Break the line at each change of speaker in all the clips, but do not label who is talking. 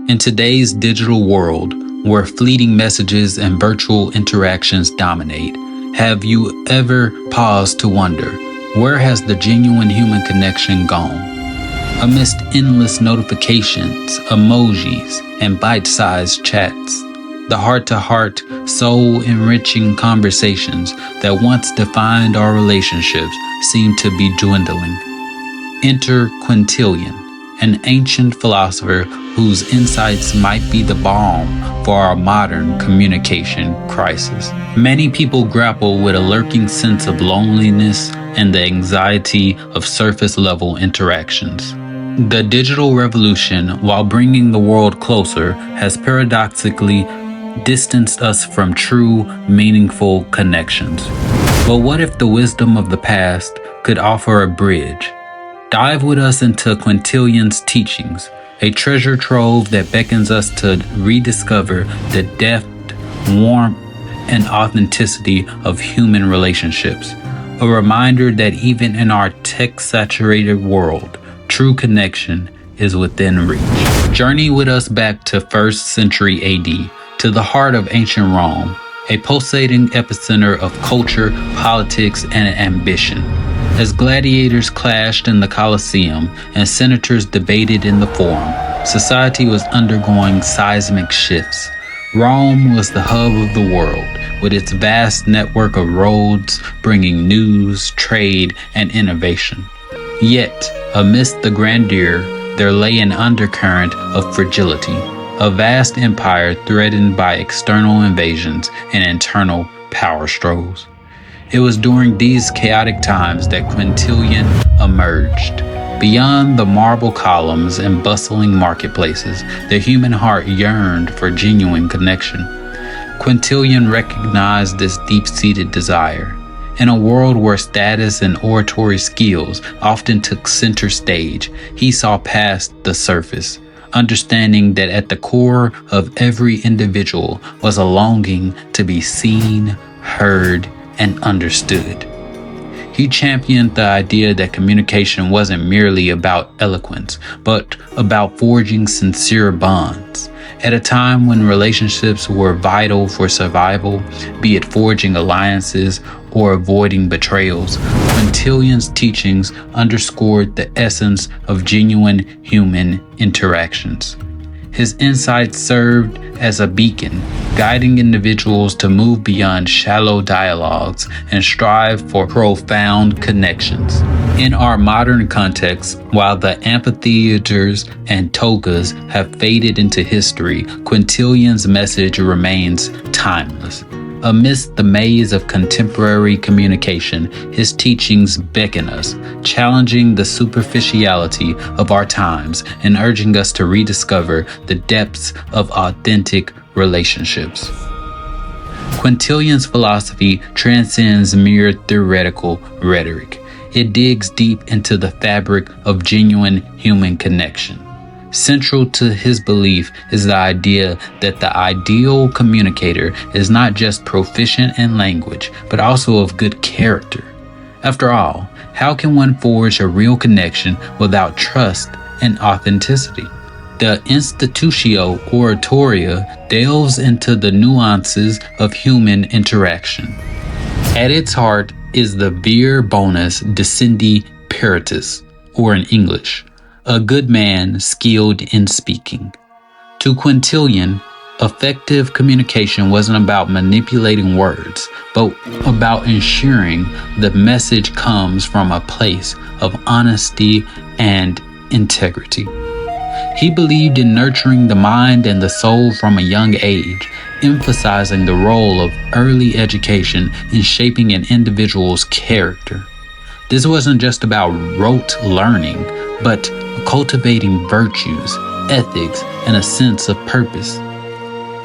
In today's digital world, where fleeting messages and virtual interactions dominate, have you ever paused to wonder, where has the genuine human connection gone? Amidst endless notifications, emojis, and bite-sized chats, the heart-to-heart, soul-enriching conversations that once defined our relationships seem to be dwindling. Enter Quintilian, an ancient philosopher whose insights might be the balm for our modern communication crisis. Many people grapple with a lurking sense of loneliness and the anxiety of surface-level interactions. The digital revolution, while bringing the world closer, has paradoxically distanced us from true, meaningful connections. But what if the wisdom of the past could offer a bridge? Dive with us into Quintilian's teachings, a treasure trove that beckons us to rediscover the depth, warmth, and authenticity of human relationships. A reminder that even in our tech-saturated world, true connection is within reach. Journey with us back to 1st century AD, to the heart of ancient Rome, a pulsating epicenter of culture, politics, and ambition. As gladiators clashed in the Colosseum and senators debated in the Forum, society was undergoing seismic shifts. Rome was the hub of the world, with its vast network of roads bringing news, trade, and innovation. Yet, amidst the grandeur, there lay an undercurrent of fragility, a vast empire threatened by external invasions and internal power struggles. It was during these chaotic times that Quintilian emerged. Beyond the marble columns and bustling marketplaces, the human heart yearned for genuine connection. Quintilian recognized this deep-seated desire. In a world where status and oratory skills often took center stage, he saw past the surface, understanding that at the core of every individual was a longing to be seen, heard, and understood. He championed the idea that communication wasn't merely about eloquence, but about forging sincere bonds. At a time when relationships were vital for survival, be it forging alliances or avoiding betrayals, Quintilian's teachings underscored the essence of genuine human interactions. His insights served as a beacon, guiding individuals to move beyond shallow dialogues and strive for profound connections. In our modern context, while the amphitheaters and togas have faded into history, Quintilian's message remains timeless. Amidst the maze of contemporary communication, his teachings beckon us, challenging the superficiality of our times and urging us to rediscover the depths of authentic relationships. Quintilian's philosophy transcends mere theoretical rhetoric. It digs deep into the fabric of genuine human connection. Central to his belief is the idea that the ideal communicator is not just proficient in language, but also of good character. After all, how can one forge a real connection without trust and authenticity? The Institutio Oratoria delves into the nuances of human interaction. At its heart is the vir bonus descendi peritus, or in English, a good man skilled in speaking. To Quintilian, effective communication wasn't about manipulating words, but about ensuring the message comes from a place of honesty and integrity. He believed in nurturing the mind and the soul from a young age, emphasizing the role of early education in shaping an individual's character. This wasn't just about rote learning, but cultivating virtues, ethics, and a sense of purpose.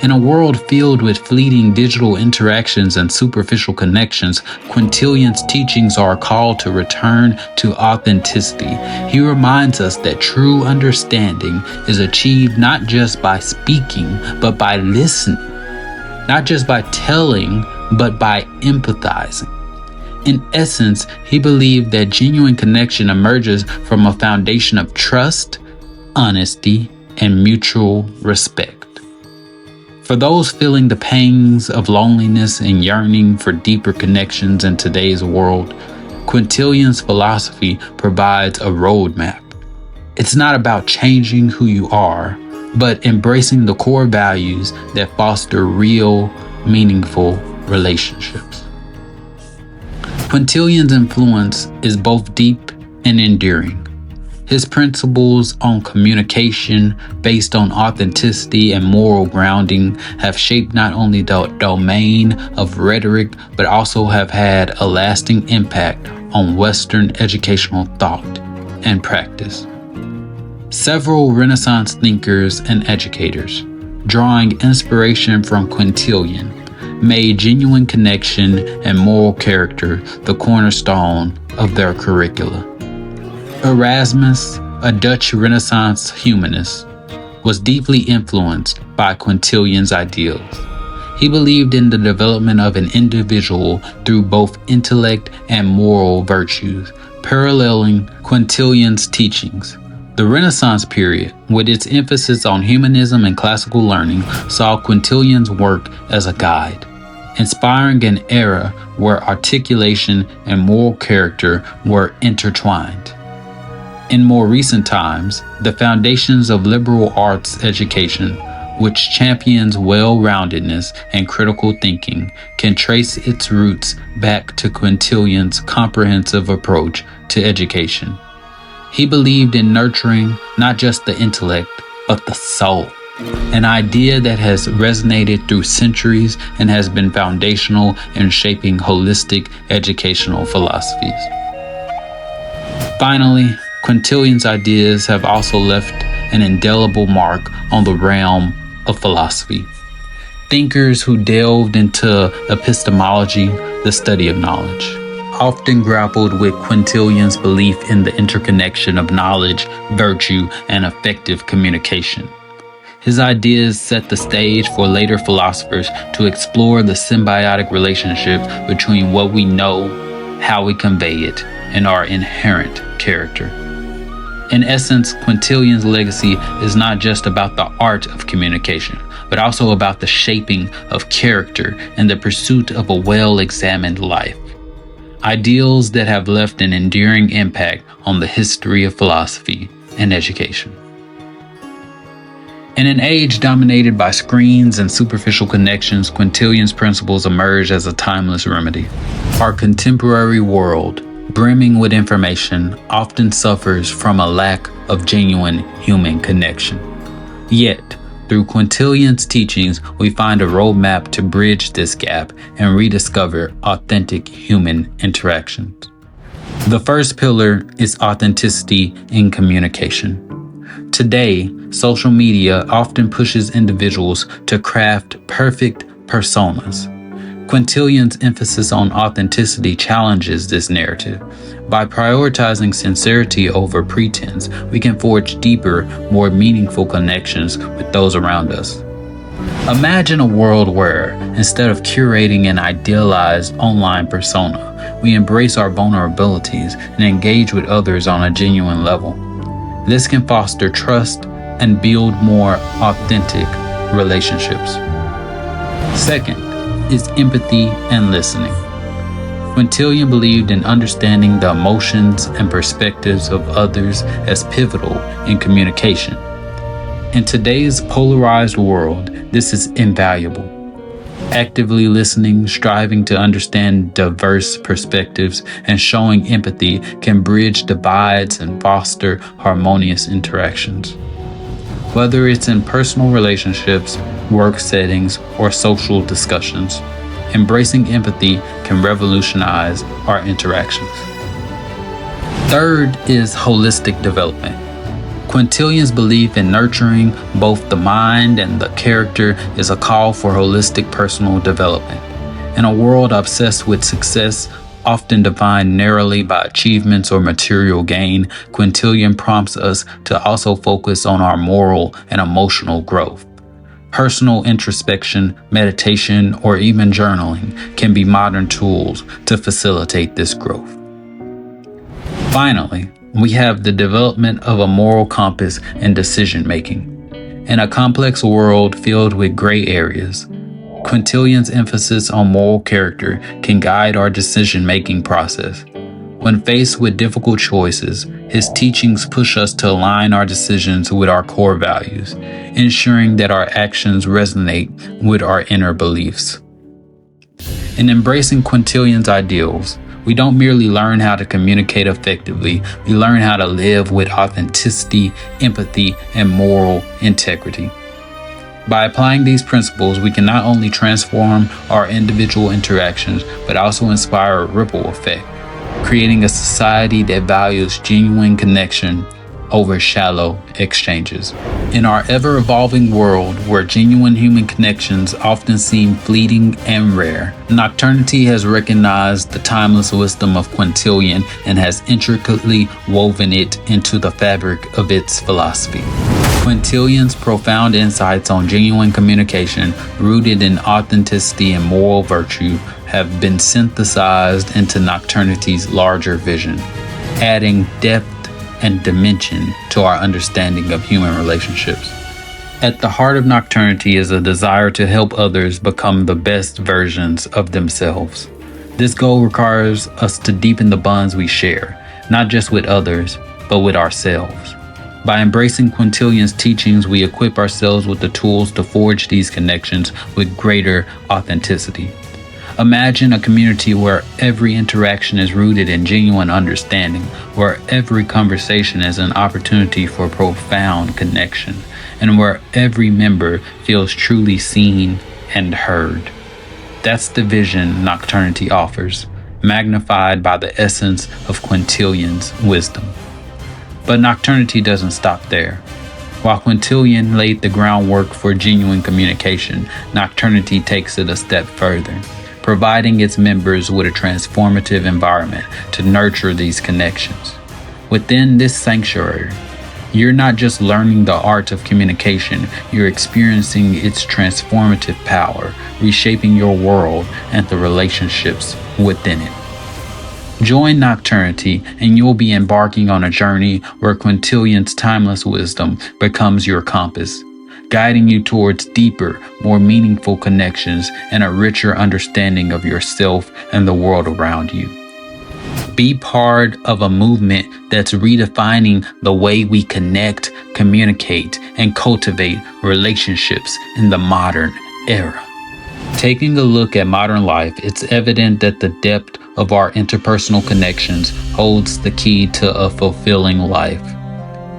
In a world filled with fleeting digital interactions and superficial connections, Quintilian's teachings are a call to return to authenticity. He reminds us that true understanding is achieved not just by speaking, but by listening. Not just by telling, but by empathizing. In essence, he believed that genuine connection emerges from a foundation of trust, honesty, and mutual respect. For those feeling the pangs of loneliness and yearning for deeper connections in today's world, Quintilians Philosophy provides a roadmap. It's not about changing who you are, but embracing the core values that foster real, meaningful relationships. Quintilian's influence is both deep and enduring. His principles on communication based on authenticity and moral grounding have shaped not only the domain of rhetoric, but also have had a lasting impact on Western educational thought and practice. Several Renaissance thinkers and educators, drawing inspiration from Quintilian, made genuine connection and moral character the cornerstone of their curricula. Erasmus, a Dutch Renaissance humanist, was deeply influenced by Quintilian's ideals. He believed in the development of an individual through both intellect and moral virtues, paralleling Quintilian's teachings. The Renaissance period, with its emphasis on humanism and classical learning, saw Quintilian's work as a guide, inspiring an era where articulation and moral character were intertwined. In more recent times, the foundations of liberal arts education, which champions well-roundedness and critical thinking, can trace its roots back to Quintilian's comprehensive approach to education. He believed in nurturing not just the intellect, but the soul, an idea that has resonated through centuries and has been foundational in shaping holistic educational philosophies. Finally, Quintilian's ideas have also left an indelible mark on the realm of philosophy. Thinkers who delved into epistemology, the study of knowledge, often grappled with Quintilian's belief in the interconnection of knowledge, virtue, and effective communication. His ideas set the stage for later philosophers to explore the symbiotic relationship between what we know, how we convey it, and our inherent character. In essence, Quintilian's legacy is not just about the art of communication, but also about the shaping of character and the pursuit of a well-examined life. Ideals that have left an enduring impact on the history of philosophy and education. In an age dominated by screens and superficial connections, Quintilian's principles emerge as a timeless remedy. Our contemporary world, brimming with information, often suffers from a lack of genuine human connection. Yet, through Quintilian's teachings, we find a roadmap to bridge this gap and rediscover authentic human interactions. The first pillar is authenticity in communication. Today, social media often pushes individuals to craft perfect personas. Quintilian's emphasis on authenticity challenges this narrative. By prioritizing sincerity over pretense, we can forge deeper, more meaningful connections with those around us. Imagine a world where, instead of curating an idealized online persona, we embrace our vulnerabilities and engage with others on a genuine level. This can foster trust and build more authentic relationships. Second, is empathy and listening. Quintilian believed in understanding the emotions and perspectives of others as pivotal in communication. In today's polarized world, this is invaluable. Actively listening, striving to understand diverse perspectives, and showing empathy can bridge divides and foster harmonious interactions. Whether it's in personal relationships, work settings, or social discussions, embracing empathy can revolutionize our interactions. Third is holistic development. Quintilian's belief in nurturing both the mind and the character is a call for holistic personal development. In a world obsessed with success, often defined narrowly by achievements or material gain, Quintilian prompts us to also focus on our moral and emotional growth. Personal introspection, meditation, or even journaling can be modern tools to facilitate this growth. Finally, we have the development of a moral compass and decision-making. In a complex world filled with gray areas, Quintilian's emphasis on moral character can guide our decision-making process. When faced with difficult choices, his teachings push us to align our decisions with our core values, ensuring that our actions resonate with our inner beliefs. In embracing Quintilian's ideals, we don't merely learn how to communicate effectively, we learn how to live with authenticity, empathy, and moral integrity. By applying these principles, we can not only transform our individual interactions, but also inspire a ripple effect, creating a society that values genuine connection over shallow exchanges. In our ever-evolving world, where genuine human connections often seem fleeting and rare, Nocturnity has recognized the timeless wisdom of Quintilian and has intricately woven it into the fabric of its philosophy. Quintilian's profound insights on genuine communication, rooted in authenticity and moral virtue, have been synthesized into Nocturnity's larger vision, adding depth and dimension to our understanding of human relationships. At the heart of Nocturnity is a desire to help others become the best versions of themselves. This goal requires us to deepen the bonds we share, not just with others, but with ourselves. By embracing Quintilian's teachings, we equip ourselves with the tools to forge these connections with greater authenticity. Imagine a community where every interaction is rooted in genuine understanding, where every conversation is an opportunity for profound connection, and where every member feels truly seen and heard. That's the vision Nocturnity offers, magnified by the essence of Quintilian's wisdom. But Nocturnity doesn't stop there. While Quintilian laid the groundwork for genuine communication, Nocturnity takes it a step further, providing its members with a transformative environment to nurture these connections. Within this sanctuary, you're not just learning the art of communication, you're experiencing its transformative power, reshaping your world and the relationships within it. Join Nocturnity and you'll be embarking on a journey where Quintilian's timeless wisdom becomes your compass, guiding you towards deeper, more meaningful connections and a richer understanding of yourself and the world around you. Be part of a movement that's redefining the way we connect, communicate, and cultivate relationships in the modern era. Taking a look at modern life, it's evident that the depth of our interpersonal connections holds the key to a fulfilling life.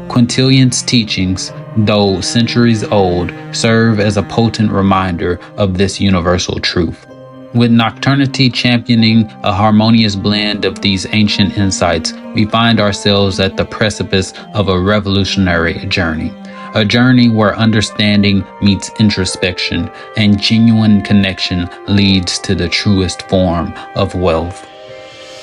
Quintilian's teachings, though centuries old, serve as a potent reminder of this universal truth. With Nocturnity championing a harmonious blend of these ancient insights, we find ourselves at the precipice of a revolutionary journey. A journey where understanding meets introspection and genuine connection leads to the truest form of wealth.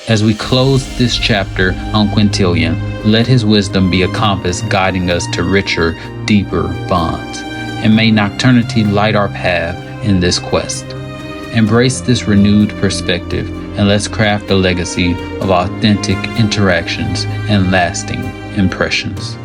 As we close this chapter on Quintilian, let his wisdom be a compass guiding us to richer, deeper bonds. And may Nocturnity light our path in this quest. Embrace this renewed perspective and let's craft a legacy of authentic interactions and lasting impressions.